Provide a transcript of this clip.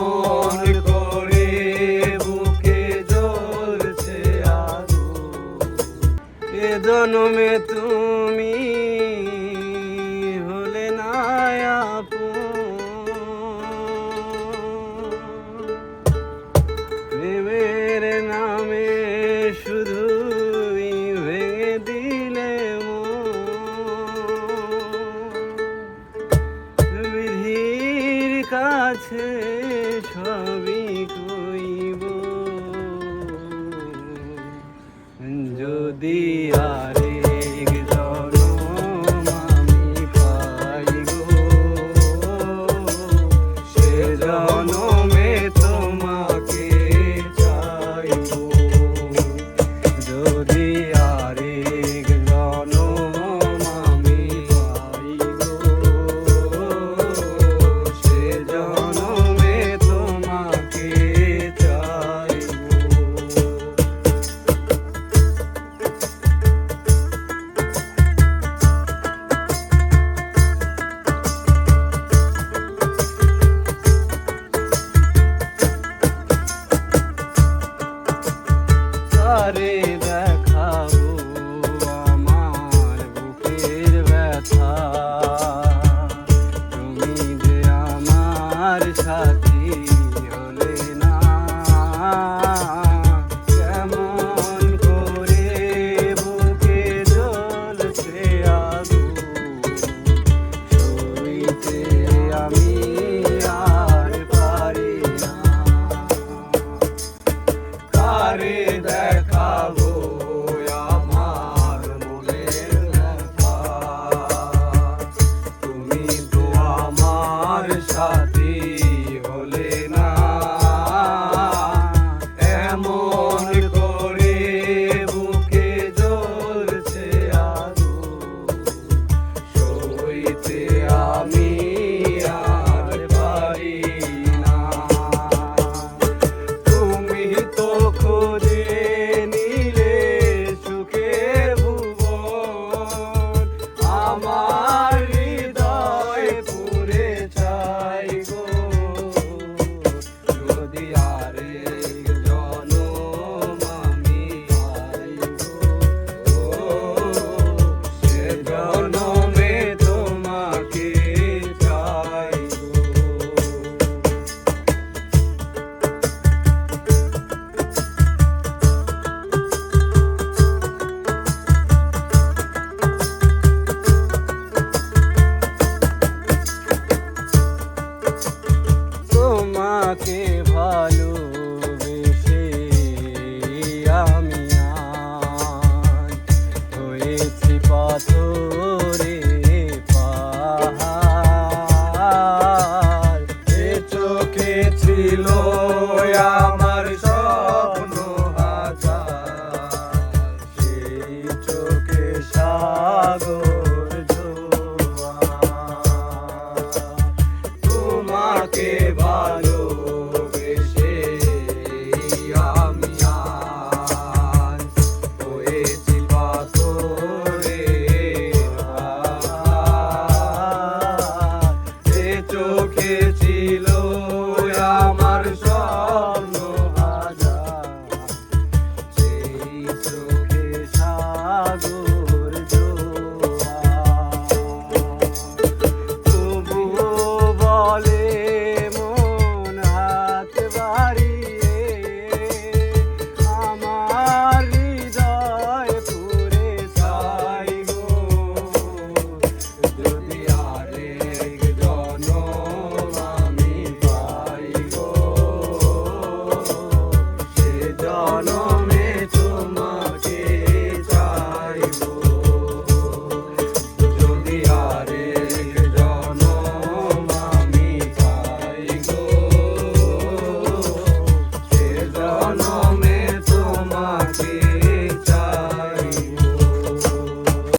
কেমন করে বুকে জ্বলছে আগুন। এ জন্মে তুমি হলে না আপন, প্রেমের নামে শুধুই ভেঙে দিলে বিধির কাছে সবই কইব, যদি আরেক জনম আমি পাই গো, সে জনমে তোমাকে চাইব। যদি আরেক জনম আমি পাই গো, সে জনমে তোমাকে চাইব। তারে দেখাবো আমার বুকের ব্যথা, তুমি যে আমার সাথী হলে না। কেমন করে বুকে জ্বলছে আগুন, সইতে আমি আর পারি না। কারে দেখাবো আমার মনের ব্যথা, তুমি তো আমার সাথী হলে না। এমন করে বুকে জ্বলছে আগুন, সইতে আমি আর পারি না। তুমি তো খোঁজে নিলে সুখের ভুবন, আমার হৃদয় পুড়ে চাই গো। যদি আরেক জনম আমি পাই গো, সে জনমে তোমাকে চাই গো। তোমাকে ভালোবেসে আমি আজ হয়েছি পাথরে পাহাড়। এ চোখে ছিল